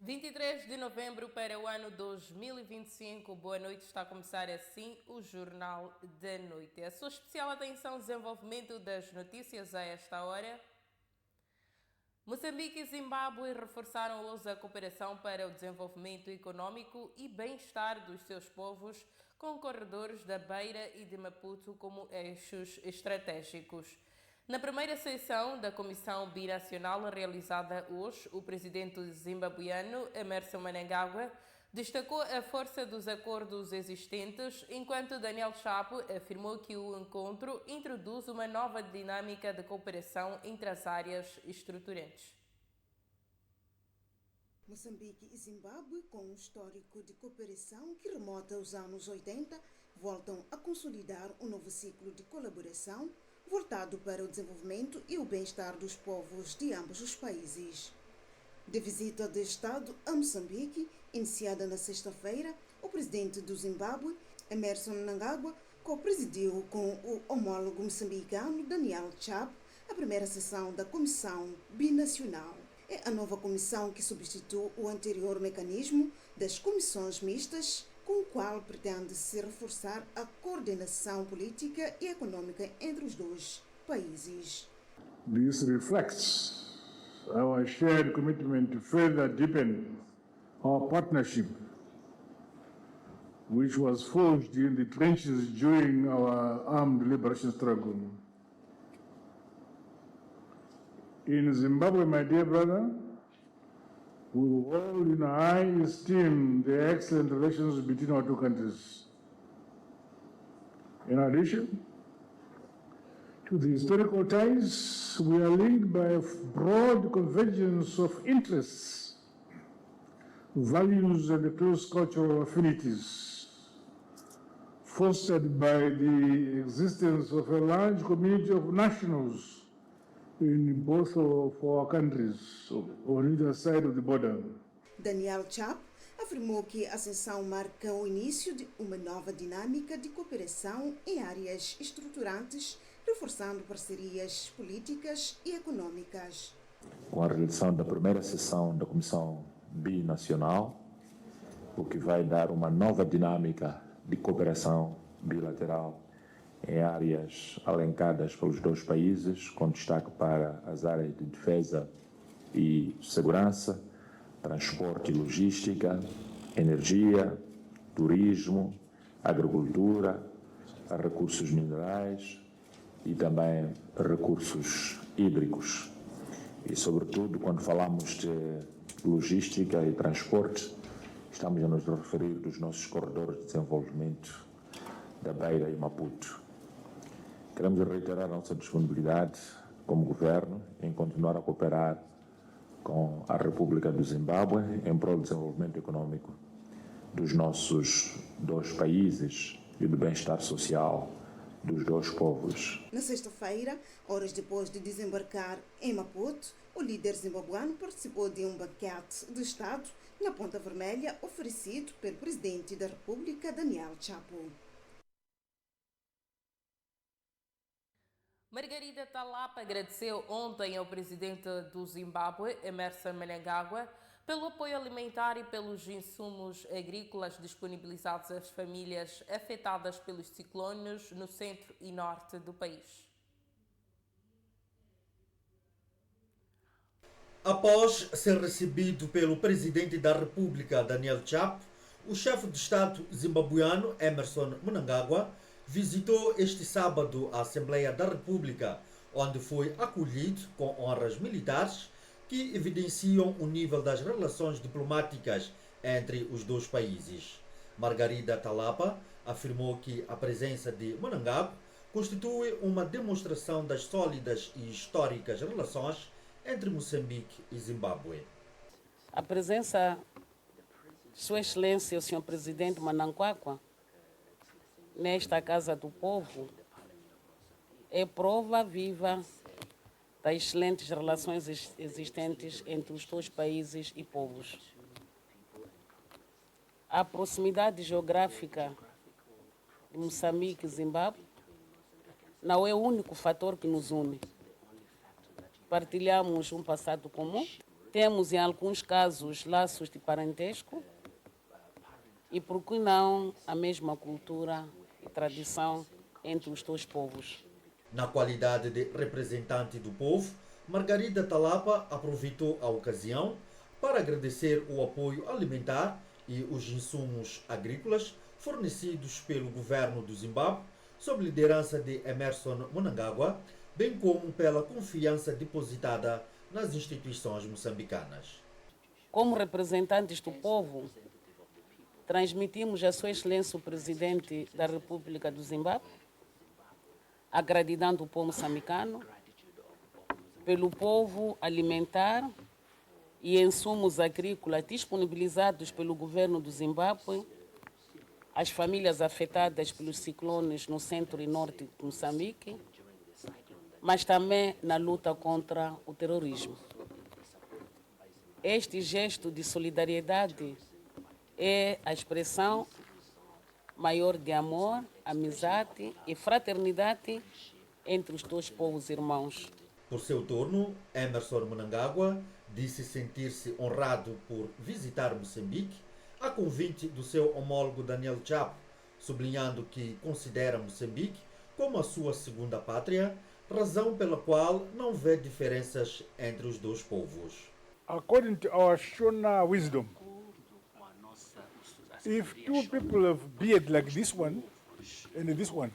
23 de novembro para o ano 2025. Boa noite, está a começar assim o Jornal da Noite. A sua especial atenção ao desenvolvimento das notícias a esta hora. Moçambique e Zimbábue reforçaram hoje a cooperação para o desenvolvimento econômico e bem-estar dos seus povos, com corredores da Beira e de Maputo como eixos estratégicos. Na primeira sessão da Comissão Binacional realizada hoje, o presidente zimbabuiano, Emmerson Mnangagwa, destacou a força dos acordos existentes, enquanto Daniel Chapo afirmou que o encontro introduz uma nova dinâmica de cooperação entre as áreas estruturantes. Moçambique e Zimbábue, com um histórico de cooperação que remonta aos anos 80, voltam a consolidar um novo ciclo de colaboração voltado para o desenvolvimento e o bem-estar dos povos de ambos os países. De visita de Estado a Moçambique, iniciada na sexta-feira, o presidente do Zimbábue, Emmerson Mnangagwa, co-presidiu com o homólogo moçambicano Daniel Chapo a primeira sessão da Comissão Binacional. É a nova comissão que substitui o anterior mecanismo das comissões mistas, com o qual pretende-se reforçar a coordenação política e econômica entre os dois países. This reflects our shared commitment to further deepen our partnership, which was forged in the trenches during our armed liberation struggle. In Zimbabwe, my dear brother, we hold in high esteem the excellent relations between our two countries. In addition to the historical ties, we are linked by a broad convergence of interests, values, and close cultural affinities, fostered by the existence of a large community of nationals in both of our countries, on either side of the border. Daniel Chapo afirmou que a sessão marca o início de uma nova dinâmica de cooperação em áreas estruturantes, reforçando parcerias políticas e econômicas. Com a realização da primeira sessão da Comissão Binacional, o que vai dar uma nova dinâmica de cooperação bilateral em áreas alencadas pelos dois países, com destaque para as áreas de defesa e segurança, transporte e logística, energia, turismo, agricultura, recursos minerais e também recursos hídricos. E, sobretudo, quando falamos de logística e transporte, estamos a nos referir dos nossos corredores de desenvolvimento da Beira e Maputo. Queremos reiterar a nossa disponibilidade como governo em continuar a cooperar com a República do Zimbábue em prol do desenvolvimento econômico dos nossos dois países e do bem-estar social dos dois povos. Na sexta-feira, horas depois de desembarcar em Maputo, o líder zimbabuano participou de um banquete de Estado na Ponta Vermelha oferecido pelo presidente da República, Daniel Chapo. Margarida Talapa agradeceu ontem ao presidente do Zimbábue, Emmerson Mnangagwa, pelo apoio alimentar e pelos insumos agrícolas disponibilizados às famílias afetadas pelos ciclones no centro e norte do país. Após ser recebido pelo presidente da República, Daniel Chapo, o chefe de Estado zimbabuiano, Emmerson Mnangagwa, visitou este sábado a Assembleia da República, onde foi acolhido com honras militares que evidenciam o nível das relações diplomáticas entre os dois países. Margarida Talapa afirmou que a presença de Mnangagwa constitui uma demonstração das sólidas e históricas relações entre Moçambique e Zimbábue. A presença de Sua Excelência, o Sr. Presidente Mnangagwa, nesta Casa do Povo, é prova viva das excelentes relações existentes entre os dois países e povos. A proximidade geográfica de Moçambique e Zimbábue não é o único fator que nos une. Partilhamos um passado comum, Temos, em alguns casos, laços de parentesco e, por que não, a mesma cultura e tradição entre os dois povos. Na qualidade de representante do povo, Margarida Talapa aproveitou a ocasião para agradecer o apoio alimentar e os insumos agrícolas fornecidos pelo governo do Zimbábue, sob liderança de Emmerson Mnangagwa, bem como pela confiança depositada nas instituições moçambicanas. Como representantes do povo, transmitimos a Sua Excelência o Presidente da República do Zimbábue a gratidão do povo moçambicano pelo povo alimentar e insumos agrícolas disponibilizados pelo governo do Zimbábue às famílias afetadas pelos ciclones no centro e norte de Moçambique, mas também na luta contra o terrorismo. Este gesto de solidariedade é a expressão maior de amor, amizade e fraternidade entre os dois povos irmãos. Por seu turno, Emmerson Mnangagwa disse sentir-se honrado por visitar Moçambique a convite do seu homólogo Daniel Chapo, sublinhando que considera Moçambique como a sua segunda pátria, razão pela qual não vê diferenças entre os dois povos. According to our Shona wisdom, if two people have beard like this one and this one,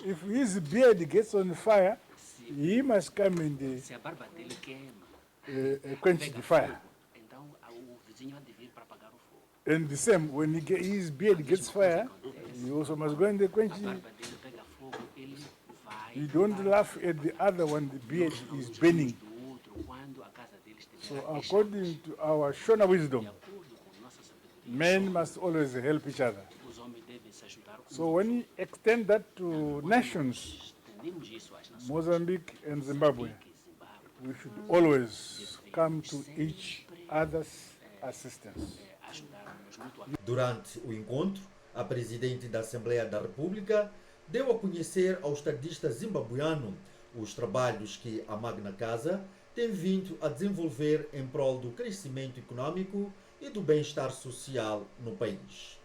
if his beard gets on fire, he must come and Se a barba dele queima, quench the fire. então o vizinho há de vir para apagar o fogo. And the same, when his beard gets fire, he also must go and quench A it. barba dele pega fogo, ele vai You don't laugh at the other one, the beard is burning. do outro quando a casa dele So estiver according to our Shona wisdom, de acordo com nossa sabedoria. men must always help each other. Os homens devem se ajudar uns So aos when you extend that to nations, Estendemos isso às nações. Mozambique and Zimbabwe, Que Zimbábue we should always come to each other's assistance. ajudarmos mutuamente. Durante o encontro, a presidente da Assembleia da República deu a conhecer ao estadista zimbabuiano os trabalhos que a Magna Casa tem vindo a desenvolver em prol do crescimento econômico e do bem-estar social no país.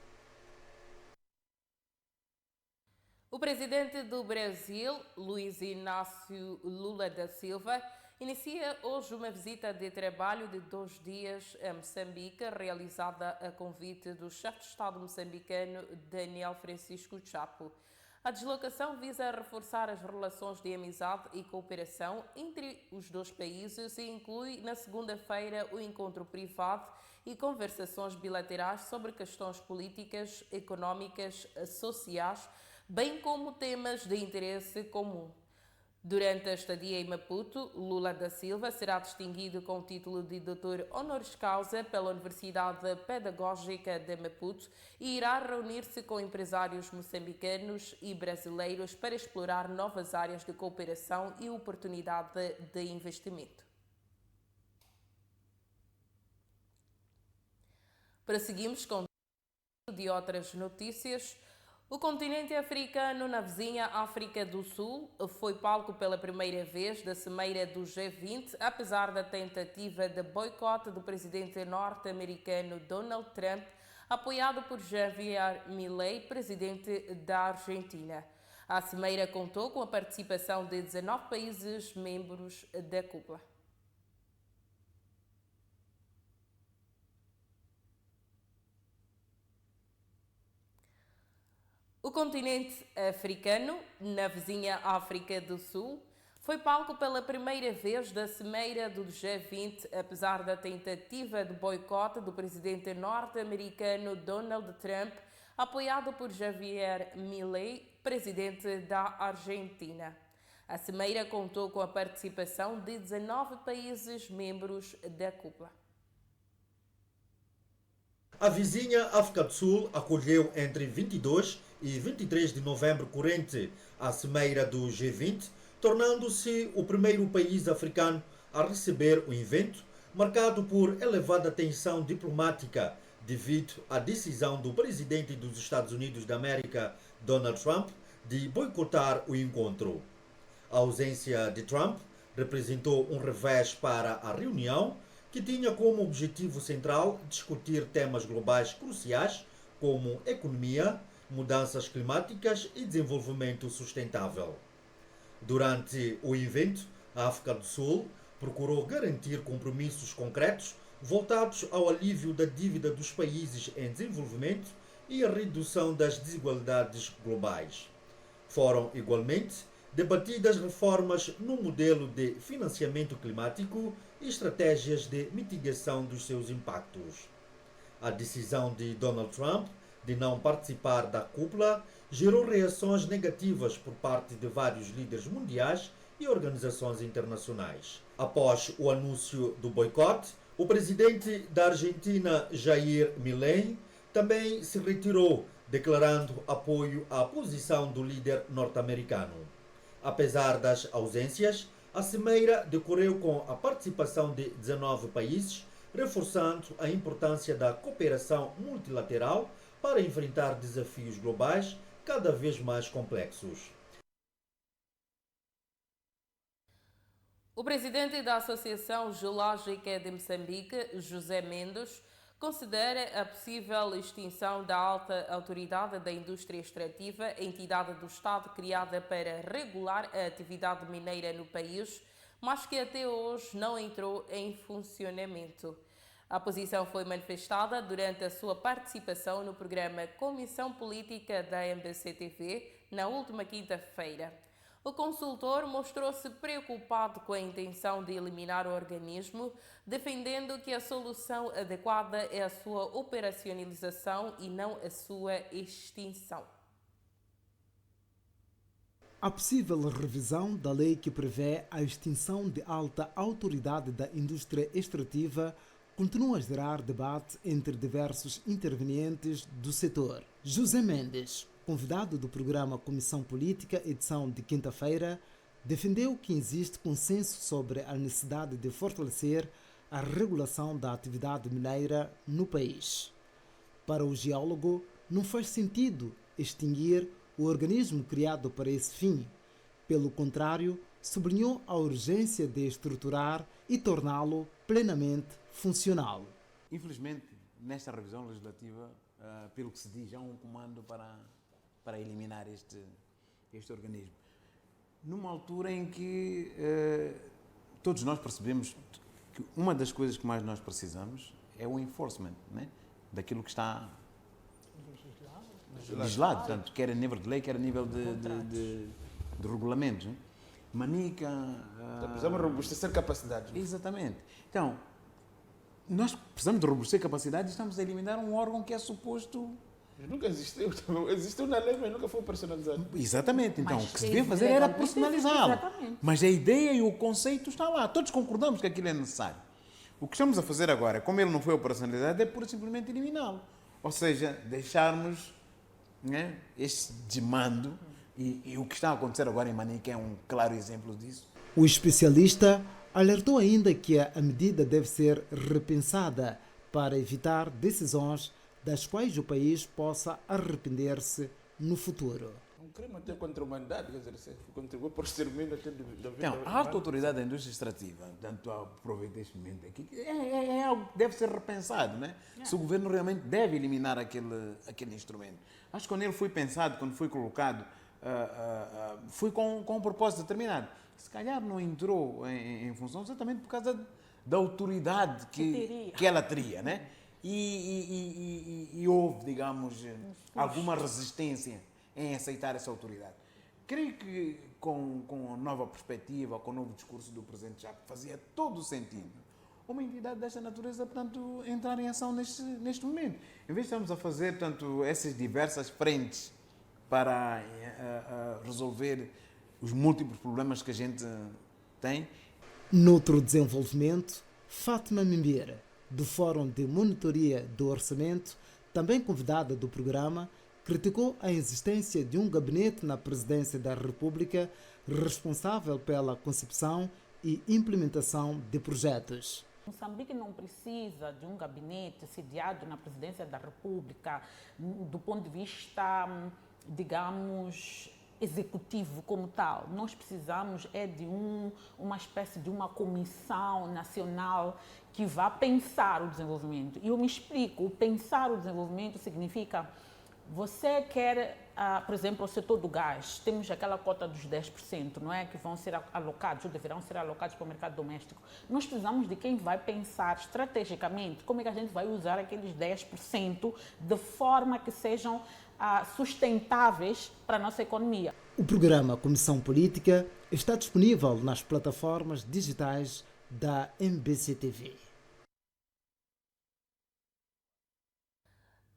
O presidente do Brasil, Luiz Inácio Lula da Silva, inicia hoje uma visita de trabalho de 2 dias a Moçambique, realizada a convite do chefe de Estado moçambicano Daniel Francisco Chapo. A deslocação visa reforçar as relações de amizade e cooperação entre os dois países e inclui, na segunda-feira, o encontro privado e conversações bilaterais sobre questões políticas, económicas, sociais, bem como temas de interesse comum. Durante a estadia em Maputo, Lula da Silva será distinguido com o título de Doutor Honoris Causa pela Universidade Pedagógica de Maputo e irá reunir-se com empresários moçambicanos e brasileiros para explorar novas áreas de cooperação e oportunidade de investimento. Prosseguimos com de outras notícias. O continente africano, na vizinha África do Sul, foi palco pela primeira vez da Cimeira do G20, apesar da tentativa de boicote do presidente norte-americano Donald Trump, apoiado por Javier Milei, presidente da Argentina. A Cimeira contou com a participação de 19 países membros da cúpula. O continente africano, na vizinha África do Sul, foi palco pela primeira vez da Cimeira do G20, apesar da tentativa de boicote do presidente norte-americano Donald Trump, apoiado por Javier Milei, presidente da Argentina. A Cimeira contou com a participação de 19 países membros da cúpula. A vizinha África do Sul acolheu entre 22 e 23 de novembro corrente a Cimeira do G20, tornando-se o primeiro país africano a receber o evento, marcado por elevada tensão diplomática devido à decisão do presidente dos Estados Unidos da América, Donald Trump, de boicotar o encontro. A ausência de Trump representou um revés para a reunião, que tinha como objetivo central discutir temas globais cruciais como economia, mudanças climáticas e desenvolvimento sustentável. Durante o evento, a África do Sul procurou garantir compromissos concretos voltados ao alívio da dívida dos países em desenvolvimento e a redução das desigualdades globais. Foram igualmente debatidas reformas no modelo de financiamento climático e estratégias de mitigação dos seus impactos. A decisão de Donald Trump de não participar da cúpula gerou reações negativas por parte de vários líderes mundiais e organizações internacionais. Após o anúncio do boicote, o presidente da Argentina, Jair Milei, também se retirou, declarando apoio à posição do líder norte-americano. Apesar das ausências, a cimeira decorreu com a participação de 19 países, reforçando a importância da cooperação multilateral para enfrentar desafios globais cada vez mais complexos. O presidente da Associação Geológica de Moçambique, José Mendes, considera a possível extinção da Alta Autoridade da Indústria Extrativa, entidade do Estado criada para regular a atividade mineira no país, mas que até hoje não entrou em funcionamento. A posição foi manifestada durante a sua participação no programa Comissão Política da MBC-TV na última quinta-feira. O consultor mostrou-se preocupado com a intenção de eliminar o organismo, defendendo que a solução adequada é a sua operacionalização e não a sua extinção. A possível revisão da lei que prevê a extinção de Alta Autoridade da Indústria Extrativa continua a gerar debate entre diversos intervenientes do setor. José Mendes, convidado do programa Comissão Política, edição de quinta-feira, defendeu que existe consenso sobre a necessidade de fortalecer a regulação da atividade mineira no país. Para o geólogo, não faz sentido extinguir o organismo criado para esse fim. Pelo contrário, sublinhou a urgência de estruturar e torná-lo plenamente funcional. Infelizmente, nesta revisão legislativa, pelo que se diz, há um comando para eliminar este organismo. Numa altura em que todos nós percebemos que uma das coisas que mais nós precisamos é o enforcement, né? Daquilo que está legislado, portanto, quer a nível de lei, quer a nível de regulamentos. Né? Manica... precisamos robustecer capacidades. Exatamente. Então, nós precisamos de robustecer capacidades e estamos a eliminar um órgão que é suposto... Nunca existiu. Existiu na lei, mas nunca foi personalizado. Exatamente. Então, o que se devia fazer era personalizá-lo. Mas a ideia e o conceito está lá. Todos concordamos que aquilo é necessário. O que estamos a fazer agora, como ele não foi operacionalizado, é pura e simplesmente eliminá-lo. Ou seja, deixarmos, né, este desmando. E o que está a acontecer agora em Manica é um claro exemplo disso. O especialista alertou ainda que a medida deve ser repensada para evitar decisões das quais o país possa arrepender-se no futuro. Um crime até contra a humanidade, quer dizer, se contribuir para o extermínio até da vida. Então, a Alta Autoridade da Indústria Extrativa, tanto aproveito este momento aqui, é algo que deve ser repensado, né? Se o governo realmente deve eliminar aquele instrumento. Acho que quando ele foi pensado, quando foi colocado, foi com um propósito determinado. Se calhar não entrou em função exatamente por causa da autoridade que ela teria, né? E houve, digamos, alguma resistência em aceitar essa autoridade. Creio que com a nova perspectiva, com o novo discurso do Presidente Jacob, fazia todo o sentido uma entidade desta natureza, portanto, entrar em ação neste momento. Em vez de estarmos a fazer, portanto, essas diversas frentes para resolver os múltiplos problemas que a gente tem. Noutro desenvolvimento, Fátima Mimbeira, do Fórum de Monitoria do Orçamento, também convidada do programa, criticou a existência de um gabinete na Presidência da República responsável pela concepção e implementação de projetos. Moçambique não precisa de um gabinete sediado na Presidência da República do ponto de vista, digamos, executivo como tal. Nós precisamos de uma espécie de uma comissão nacional que vá pensar o desenvolvimento. E eu me explico, pensar o desenvolvimento significa, você quer, por exemplo, o setor do gás, temos aquela cota dos 10%, não é? Que vão ser alocados, ou deverão ser alocados para o mercado doméstico. Nós precisamos de quem vai pensar estrategicamente como é que a gente vai usar aqueles 10% de forma que sejam sustentáveis para a nossa economia. O programa Comissão Política está disponível nas plataformas digitais da MBC-TV.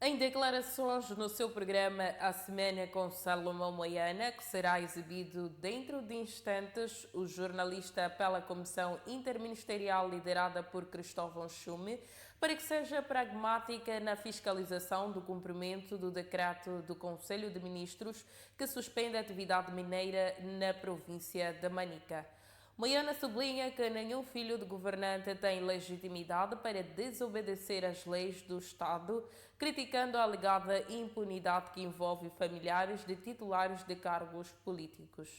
Em declarações no seu programa A Semana com Salomão Moiana, que será exibido dentro de instantes, o jornalista apela à Comissão Interministerial liderada por Cristóvão Chume para que seja pragmática na fiscalização do cumprimento do decreto do Conselho de Ministros que suspende a atividade mineira na província de Manica. Moiana sublinha que nenhum filho de governante tem legitimidade para desobedecer às leis do Estado, criticando a alegada impunidade que envolve familiares de titulares de cargos políticos.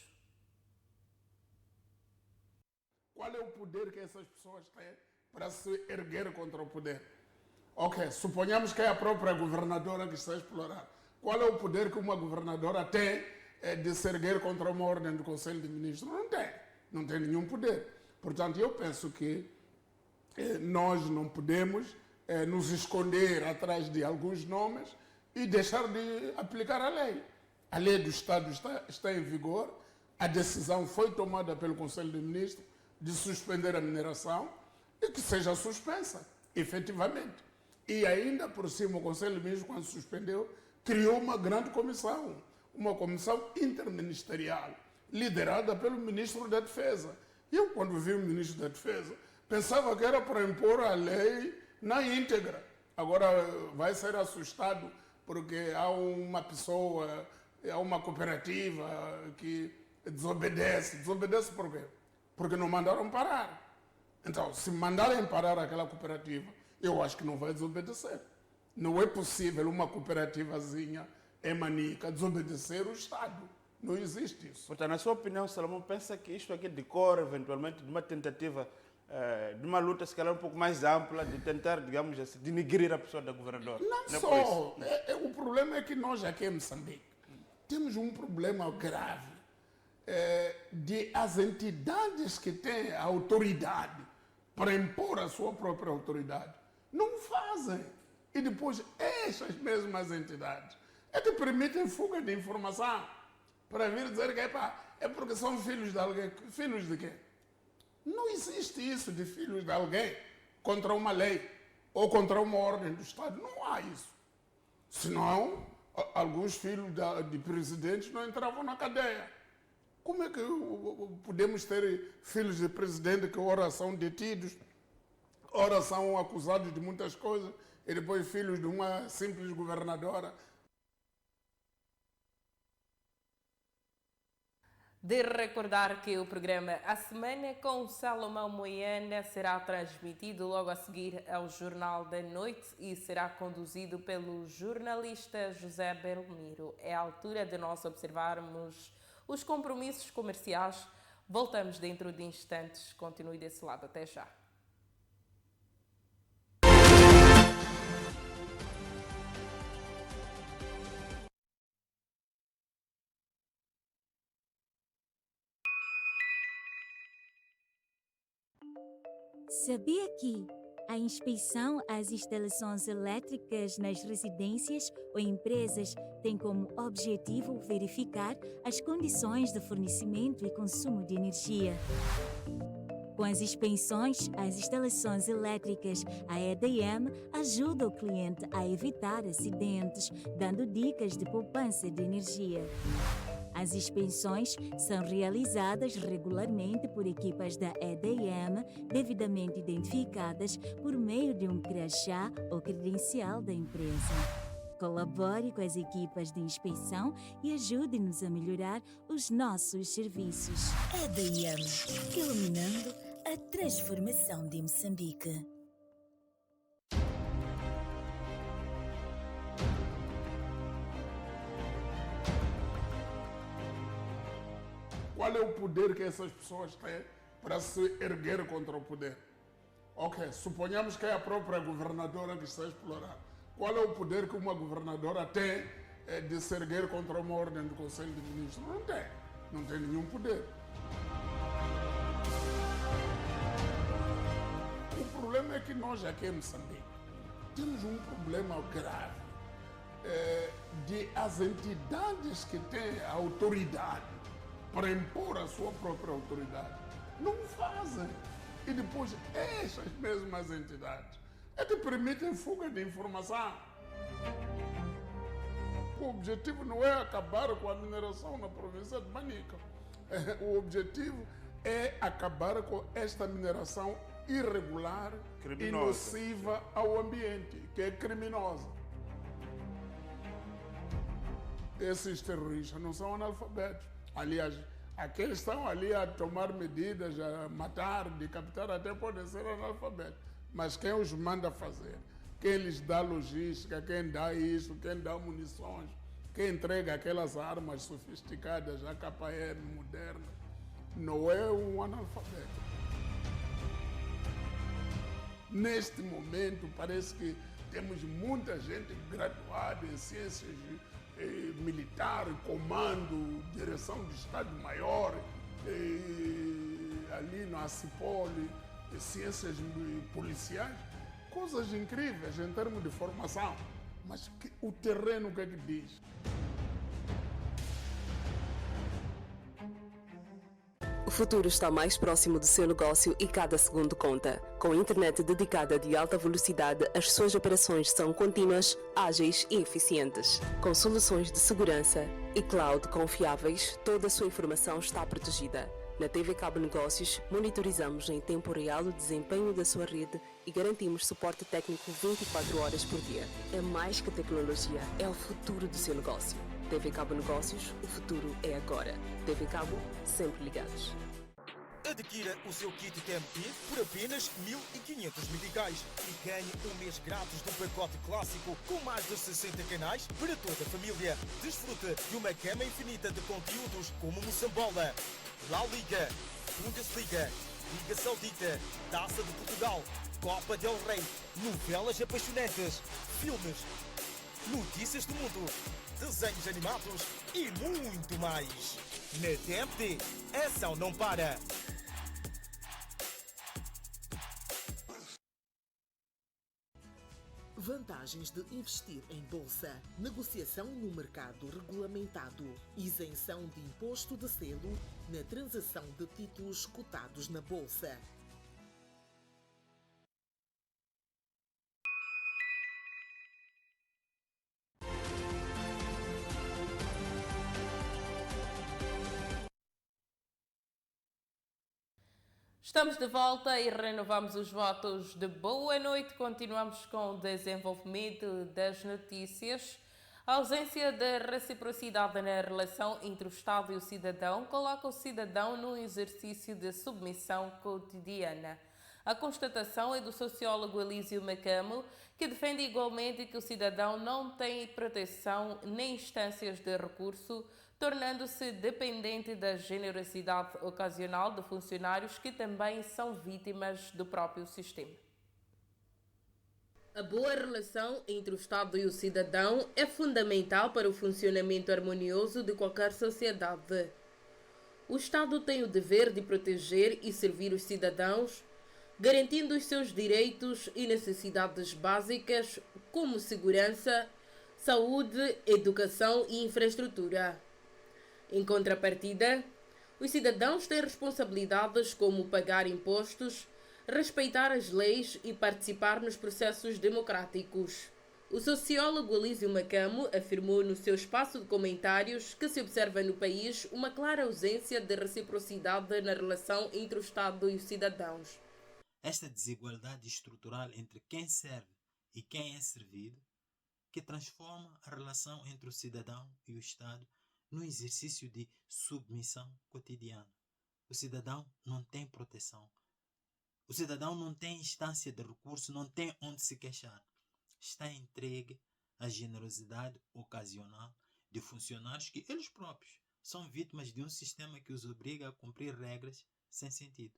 Qual é o poder que essas pessoas têm para se erguer contra o poder? Ok, suponhamos que é a própria governadora que está a explorar. Qual é o poder que uma governadora tem de se erguer contra uma ordem do Conselho de Ministros? Não tem nenhum poder. Portanto, eu penso que nós não podemos nos esconder atrás de alguns nomes e deixar de aplicar a lei. A lei do Estado está em vigor, a decisão foi tomada pelo Conselho de Ministros de suspender a mineração e que seja suspensa, efetivamente. E ainda por cima, o Conselho de Ministros, quando suspendeu, criou uma grande comissão, uma comissão interministerial, liderada pelo Ministro da Defesa. Eu, quando vi o Ministro da Defesa, pensava que era para impor a lei na íntegra. Agora vai ser assustado porque há uma pessoa, há uma cooperativa que desobedece. Desobedece por quê? Porque não mandaram parar. Então, se mandarem parar aquela cooperativa, eu acho que não vai desobedecer. Não é possível uma cooperativazinha em Manica desobedecer o Estado. Não existe isso. Portanto, na sua opinião, Salomão, pensa que isto aqui decorre, eventualmente, de uma tentativa, de uma luta, se calhar, um pouco mais ampla, de tentar, digamos assim, denigrir a pessoa da governadora? Não só. O problema é que nós aqui em Moçambique temos um problema grave de as entidades que têm a autoridade para impor a sua própria autoridade não fazem. E depois, essas mesmas entidades que permitem fuga de informação para vir dizer que é porque são filhos de alguém. Filhos de quê? Não existe isso de filhos de alguém contra uma lei ou contra uma ordem do Estado. Não há isso. Senão, alguns filhos de presidentes não entravam na cadeia. Como é que podemos ter filhos de presidente que ora são detidos, ora são acusados de muitas coisas, e depois filhos de uma simples governadora? De recordar que o programa A Semana com Salomão Moiana será transmitido logo a seguir ao Jornal da Noite e será conduzido pelo jornalista José Belmiro. É a altura de nós observarmos os compromissos comerciais. Voltamos dentro de instantes. Continue desse lado. Até já. Sabia que a inspeção às instalações elétricas nas residências ou empresas tem como objetivo verificar as condições de fornecimento e consumo de energia? Com as inspeções às instalações elétricas, a EDM ajuda o cliente a evitar acidentes, dando dicas de poupança de energia. As inspeções são realizadas regularmente por equipas da EDM, devidamente identificadas por meio de um crachá ou credencial da empresa. Colabore com as equipas de inspeção e ajude-nos a melhorar os nossos serviços. EDM, iluminando a transformação de Moçambique. o poder que essas pessoas têm para se erguer contra o poder? Ok, suponhamos que é a própria governadora que está a explorar. Qual é o poder que uma governadora tem de se erguer contra uma ordem do Conselho de Ministros? Não tem. Não tem nenhum poder. O problema é que nós aqui em Moçambique temos um problema grave de as entidades que têm a autoridade para impor a sua própria autoridade não fazem. E depois essas mesmas entidades que permitem fuga de informação. O objetivo não é acabar com a mineração na província de Manica. O objetivo é acabar com esta mineração irregular e nociva ao ambiente, que é criminosa. Esses terroristas não são analfabetos. Aliás, aqueles que estão ali a tomar medidas, a matar, decapitar, até podem ser analfabetos. Mas quem os manda fazer? Quem lhes dá logística, quem dá isso, quem dá munições, quem entrega aquelas armas sofisticadas, a KM moderna, não é um analfabeto. Neste momento, parece que temos muita gente graduada em ciências militar, comando, direção de Estado-Maior, ali no ACIPOL, ciências policiais, coisas incríveis em termos de formação. Mas o terreno o que é que diz? O futuro está mais próximo do seu negócio e cada segundo conta. Com a internet dedicada de alta velocidade, as suas operações são contínuas, ágeis e eficientes. Com soluções de segurança e cloud confiáveis, toda a sua informação está protegida. Na TV Cabo Negócios, monitorizamos em tempo real o desempenho da sua rede e garantimos suporte técnico 24 horas por dia. É mais que tecnologia, é o futuro do seu negócio. TV Cabo Negócios, o futuro é agora. TV Cabo, sempre ligados. Adquira o seu kit TMT por apenas 1.500 meticais e ganhe um mês grátis de um pacote clássico com mais de 60 canais para toda a família. Desfruta de uma gama infinita de conteúdos como Moçambola, La Liga, Bundesliga, Liga Saudita, Taça de Portugal, Copa del Rei, novelas apaixonantes, filmes, notícias do mundo, desenhos animados e muito mais. Na TMT, a ação não para. Vantagens de investir em bolsa: negociação no mercado regulamentado, isenção de imposto de selo na transação de títulos cotados na bolsa. Estamos de volta e renovamos os votos de boa noite. Continuamos com o desenvolvimento das notícias. A ausência de reciprocidade na relação entre o Estado e o cidadão coloca o cidadão num exercício de submissão cotidiana. A constatação é do sociólogo Elísio Macamo, que defende igualmente que o cidadão não tem proteção nem instâncias de recurso, tornando-se dependente da generosidade ocasional de funcionários que também são vítimas do próprio sistema. A boa relação entre o Estado e o cidadão é fundamental para o funcionamento harmonioso de qualquer sociedade. O Estado tem o dever de proteger e servir os cidadãos, garantindo os seus direitos e necessidades básicas como segurança, saúde, educação e infraestrutura. Em contrapartida, os cidadãos têm responsabilidades como pagar impostos, respeitar as leis e participar nos processos democráticos. O sociólogo Elísio Macamo afirmou no seu espaço de comentários que se observa no país uma clara ausência de reciprocidade na relação entre o Estado e os cidadãos. Esta desigualdade estrutural entre quem serve e quem é servido, que transforma a relação entre o cidadão e o Estado no exercício de submissão cotidiana. O cidadão não tem proteção. O cidadão não tem instância de recurso, não tem onde se queixar. Está entregue à generosidade ocasional de funcionários que eles próprios são vítimas de um sistema que os obriga a cumprir regras sem sentido.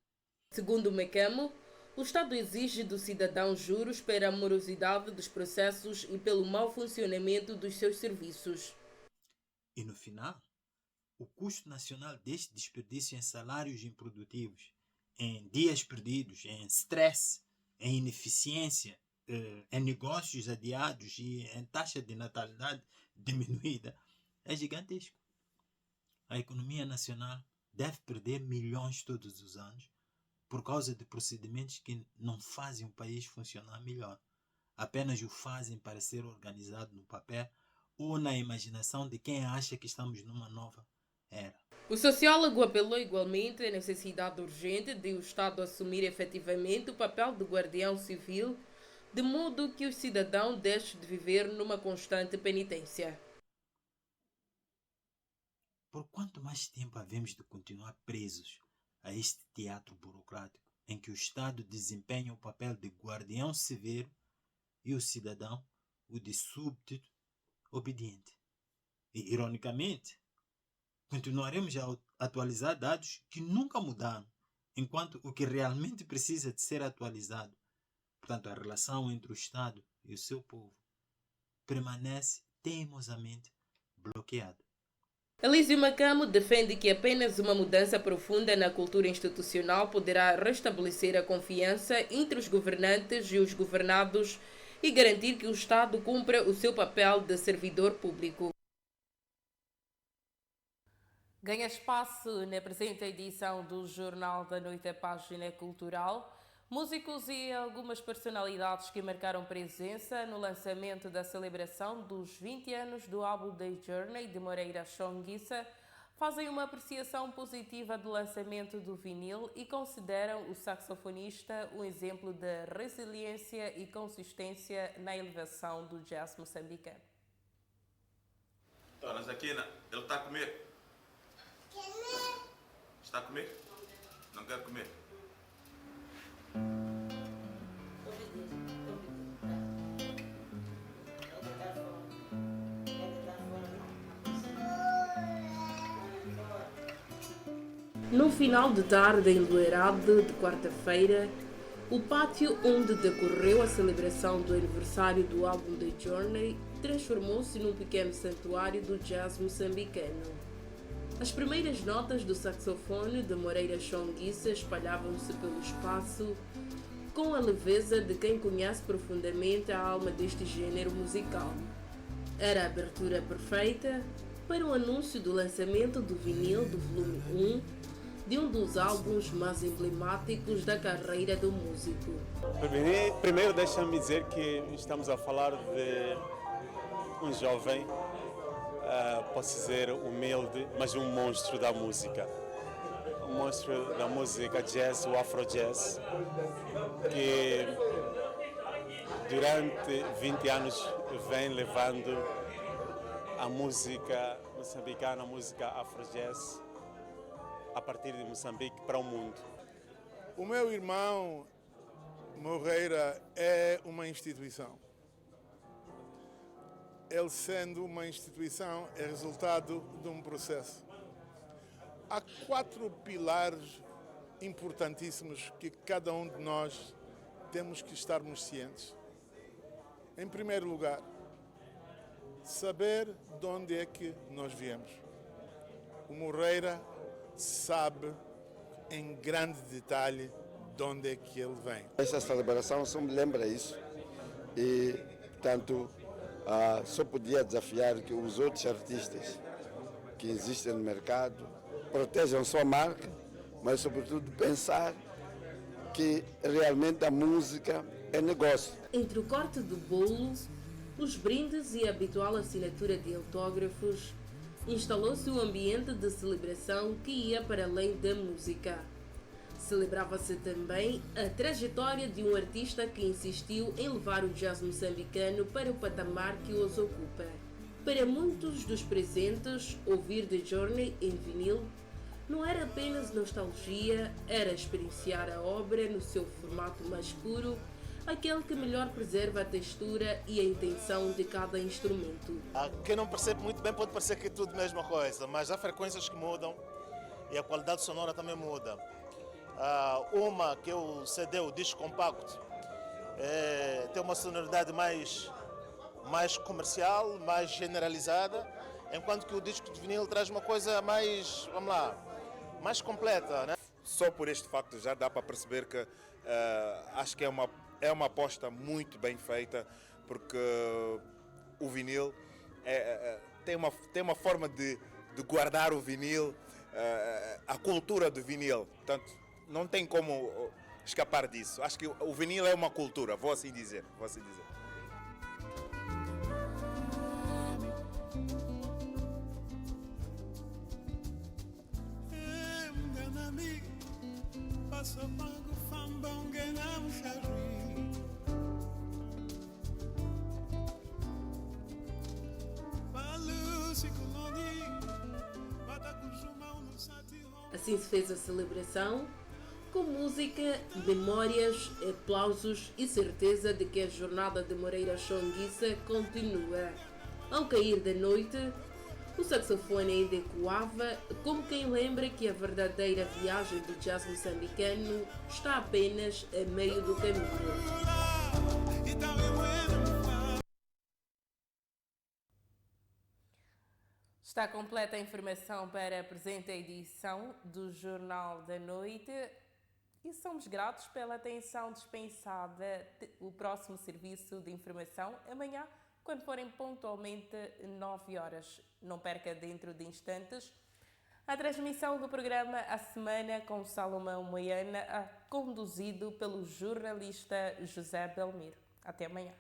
Segundo Mecamo, o Estado exige do cidadão juros pela morosidade dos processos e pelo mau funcionamento dos seus serviços. E no final, o custo nacional deste desperdício em salários improdutivos, em dias perdidos, em stress, em ineficiência, em negócios adiados e em taxa de natalidade diminuída, é gigantesco. A economia nacional deve perder milhões todos os anos por causa de procedimentos que não fazem o país funcionar melhor. Apenas o fazem para ser organizado no papel ou na imaginação de quem acha que estamos numa nova era. O sociólogo apelou igualmente à necessidade urgente de o Estado assumir efetivamente o papel de guardião civil, de modo que o cidadão deixe de viver numa constante penitência. Por quanto mais tempo havemos de continuar presos a este teatro burocrático em que o Estado desempenha o papel de guardião severo e o cidadão o de súbdito obediente? E, ironicamente, continuaremos a atualizar dados que nunca mudaram, enquanto o que realmente precisa de ser atualizado, portanto a relação entre o Estado e o seu povo, permanece teimosamente bloqueada. Elísio Mecamo defende que apenas uma mudança profunda na cultura institucional poderá restabelecer a confiança entre os governantes e os governados e garantir que o Estado cumpra o seu papel de servidor público. Ganha espaço na presente edição do Jornal da Noite a Página Cultural músicos e algumas personalidades que marcaram presença no lançamento da celebração dos 20 anos do álbum The Journey de Moreira Chonguissa fazem uma apreciação positiva do lançamento do vinil e consideram o saxofonista um exemplo de resiliência e consistência na elevação do jazz moçambicano. Então, nós aqui, ele está a comer. Está a comer? Não quer comer? No final de tarde enluarado de quarta-feira, o pátio onde decorreu a celebração do aniversário do álbum The Journey transformou-se num pequeno santuário do jazz moçambicano. As primeiras notas do saxofone de Moreira Chonguissa espalhavam-se pelo espaço com a leveza de quem conhece profundamente a alma deste gênero musical. Era a abertura perfeita para o anúncio do lançamento do vinil do volume 1 de um dos álbuns mais emblemáticos da carreira do músico. Primeiro deixa-me dizer que estamos a falar de um jovem, posso dizer humilde, mas um monstro da música. Um monstro da música jazz, o afro-jazz, que durante 20 anos vem levando a música moçambicana, a música afro-jazz, a partir de Moçambique para o mundo. O meu irmão Moreira é uma instituição. Ele sendo uma instituição é resultado de um processo. Há 4 pilares importantíssimos que cada um de nós temos que estarmos cientes. Em primeiro lugar, saber de onde é que nós viemos. O Moreira sabe em grande detalhe de onde é que ele vem. Essa celebração só me lembra isso e, portanto, só podia desafiar que os outros artistas que existem no mercado protejam sua marca, mas, sobretudo, pensar que realmente a música é negócio. Entre o corte do bolo, os brindes e a habitual assinatura de autógrafos, instalou-se um ambiente de celebração que ia para além da música. Celebrava-se também a trajetória de um artista que insistiu em levar o jazz moçambicano para o patamar que os ocupa. Para muitos dos presentes, ouvir The Journey em vinil não era apenas nostalgia, era experienciar a obra no seu formato mais puro, aquele que melhor preserva a textura e a intenção de cada instrumento. Quem não percebe muito bem pode parecer que é tudo a mesma coisa, mas há frequências que mudam e a qualidade sonora também muda. Uma que é o CD, o disco compacto, tem uma sonoridade mais comercial, mais generalizada, enquanto que o disco de vinil traz uma coisa mais, vamos lá, mais completa, né? Só por este facto já dá para perceber que acho que é uma aposta muito bem feita, porque o vinil tem uma forma de guardar o vinil, a cultura do vinil. Portanto, não tem como escapar disso. Acho que o vinil é uma cultura, vou assim dizer. Assim se fez a celebração, com música, memórias, aplausos e certeza de que a jornada de Moreira Chonguissa continua. Ao cair da noite, o saxofone ainda ecoava, como quem lembra que a verdadeira viagem do jazz moçambicano está apenas a meio do caminho. Está completa a informação para a presente edição do Jornal da Noite e somos gratos pela atenção dispensada. O próximo serviço de informação amanhã, quando forem pontualmente 9 horas. Não perca dentro de instantes a transmissão do programa A Semana com Salomão Moiana, conduzido pelo jornalista José Belmiro. Até amanhã.